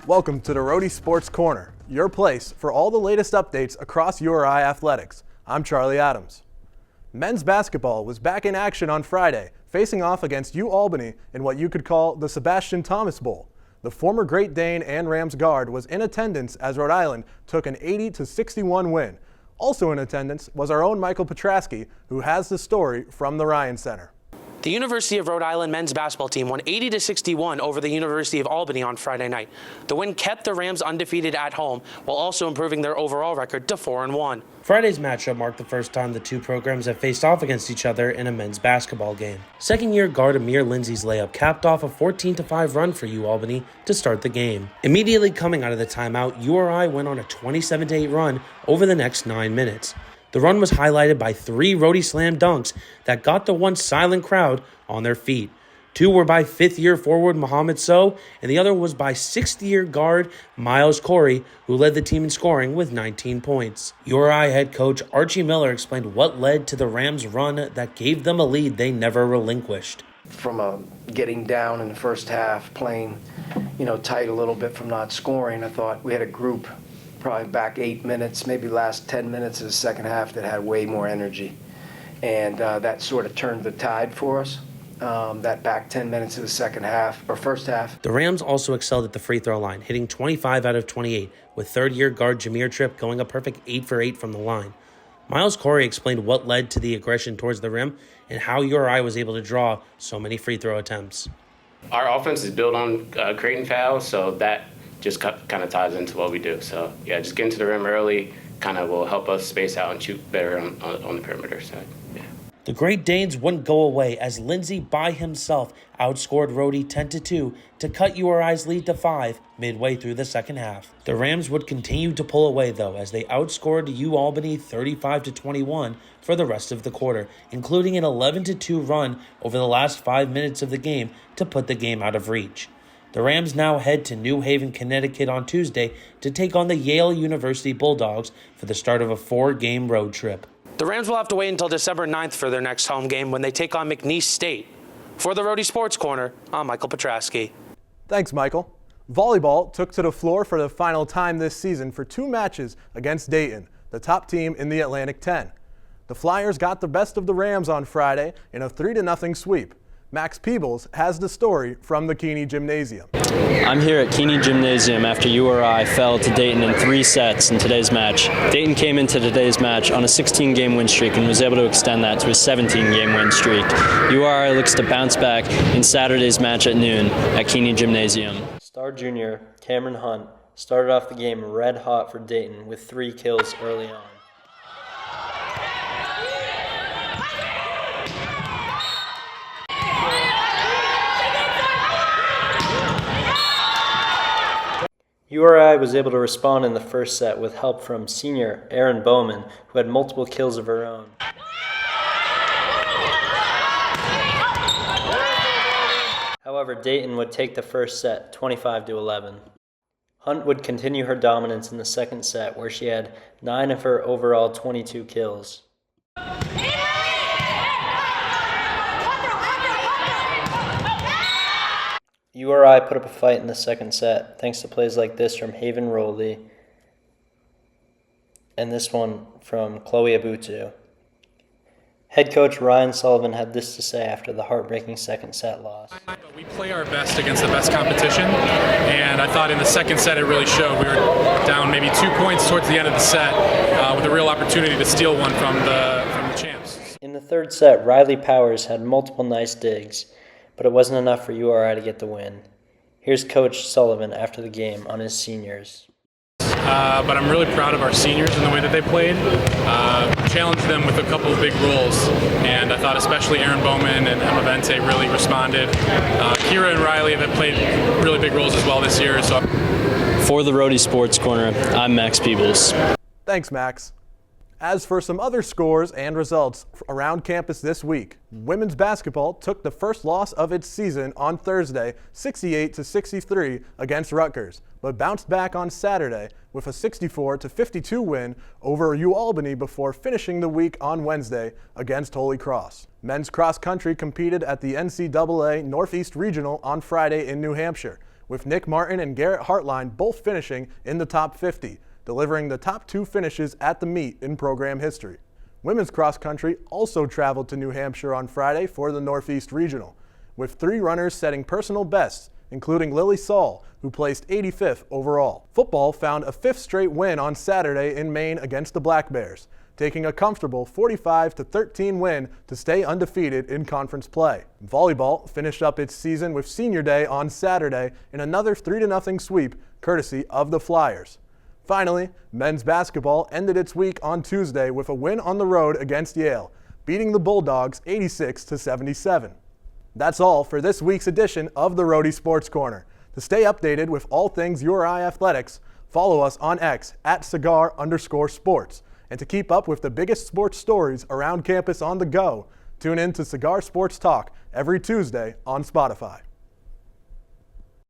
Welcome to the Rhody Sports Corner, your place for all the latest updates across URI athletics. I'm Charlie Adams. Men's basketball was back in action on Friday, facing off against UAlbany in what you could call the Sebastian Thomas Bowl. The former Great Dane and Rams guard was in attendance as Rhode Island took an 80-61 win. Also in attendance was our own Michael Petraske, who has the story from the Ryan Center. The University of Rhode Island men's basketball team won 80-61 over the University of Albany on Friday night. The win kept the Rams undefeated at home while also improving their overall record to 4-1. Friday's matchup marked the first time the two programs have faced off against each other in a men's basketball game. Second-year guard Amir Lindsay's layup capped off a 14-5 run for UAlbany to start the game. Immediately coming out of the timeout, URI went on a 27-8 run over the next 9 minutes. The run was highlighted by 3 Rhody slam dunks that got the once silent crowd on their feet. 2 were by 5th-year forward Mohamed Sow, and the other was by 6th-year guard Miles Corey, who led the team in scoring with 19 points. URI head coach Archie Miller explained what led to the Rams' run that gave them a lead they never relinquished. From getting down in the first half, playing, tight a little bit from not scoring, I thought we had a group probably back 8 minutes, maybe last 10 minutes of the second half that had way more energy. And that sort of turned the tide for us, that back 10 minutes of the second half, or first half. The Rams also excelled at the free throw line, hitting 25 out of 28, with third-year guard Jameer Tripp going a perfect 8 for 8 from the line. Miles Corey explained what led to the aggression towards the rim and how URI was able to draw so many free throw attempts. Our offense is built on creating fouls, so that just kind of ties into what we do. So, yeah, just getting to the rim early kind of will help us space out and shoot better on the perimeter side. Yeah. The Great Danes wouldn't go away as Lindsay by himself outscored Rhody 10-2 to cut URI's lead to 5 midway through the second half. The Rams would continue to pull away, though, as they outscored UAlbany 35-21 for the rest of the quarter, including an 11-2 run over the last 5 minutes of the game to put the game out of reach. The Rams now head to New Haven, Connecticut on Tuesday to take on the Yale University Bulldogs for the start of a 4-game road trip. The Rams will have to wait until December 9th for their next home game when they take on McNeese State. For the Rhody Sports Corner, I'm Michael Petraske. Thanks, Michael. Volleyball took to the floor for the final time this season for 2 matches against Dayton, the top team in the Atlantic 10. The Flyers got the best of the Rams on Friday in a 3-0 sweep. Max Peebles has the story from the Keeney Gymnasium. I'm here at Keeney Gymnasium after URI fell to Dayton in 3 sets in today's match. Dayton came into today's match on a 16-game win streak and was able to extend that to a 17-game win streak. URI looks to bounce back in Saturday's match at noon at Keeney Gymnasium. Star junior Cameron Hunt started off the game red hot for Dayton with 3 kills early on. URI was able to respond in the first set with help from senior Erin Bowman, who had multiple kills of her own. However, Dayton would take the first set 25-11. Hunt would continue her dominance in the second set, where she had 9 of her overall 22 kills. URI put up a fight in the second set, thanks to plays like this from Haven Rowley and this one from Chloe Abutu. Head coach Ryan Sullivan had this to say after the heartbreaking second set loss. We play our best against the best competition, and I thought in the second set it really showed. We were down maybe 2 points towards the end of the set with a real opportunity to steal one from the champs. In the third set, Riley Powers had multiple nice digs, but it wasn't enough for URI to get the win. Here's Coach Sullivan after the game on his seniors. But I'm really proud of our seniors and the way that they played. Challenged them with a couple of big roles, and I thought especially Erin Bowman and Emma Vente really responded. Kira and Riley have played really big roles as well this year. So. For the Rhody Sports Corner, I'm Max Peebles. Thanks, Max. As for some other scores and results around campus this week, women's basketball took the first loss of its season on Thursday, 68-63 against Rutgers, but bounced back on Saturday with a 64-52 win over UAlbany before finishing the week on Wednesday against Holy Cross. Men's cross country competed at the NCAA Northeast Regional on Friday in New Hampshire, with Nick Martin and Garrett Hartline both finishing in the top 50, delivering the top 2 finishes at the meet in program history. Women's cross country also traveled to New Hampshire on Friday for the Northeast Regional, with 3 runners setting personal bests, including Lily Saul, who placed 85th overall. Football found a 5th straight win on Saturday in Maine against the Black Bears, taking a comfortable 45-13 win to stay undefeated in conference play. Volleyball finished up its season with Senior Day on Saturday in another 3-0 sweep, courtesy of the Flyers. Finally, men's basketball ended its week on Tuesday with a win on the road against Yale, beating the Bulldogs 86-77. That's all for this week's edition of the Rhody Sports Corner. To stay updated with all things URI athletics, follow us on X at @cigar_sports. And to keep up with the biggest sports stories around campus on the go, tune in to Cigar Sports Talk every Tuesday on Spotify.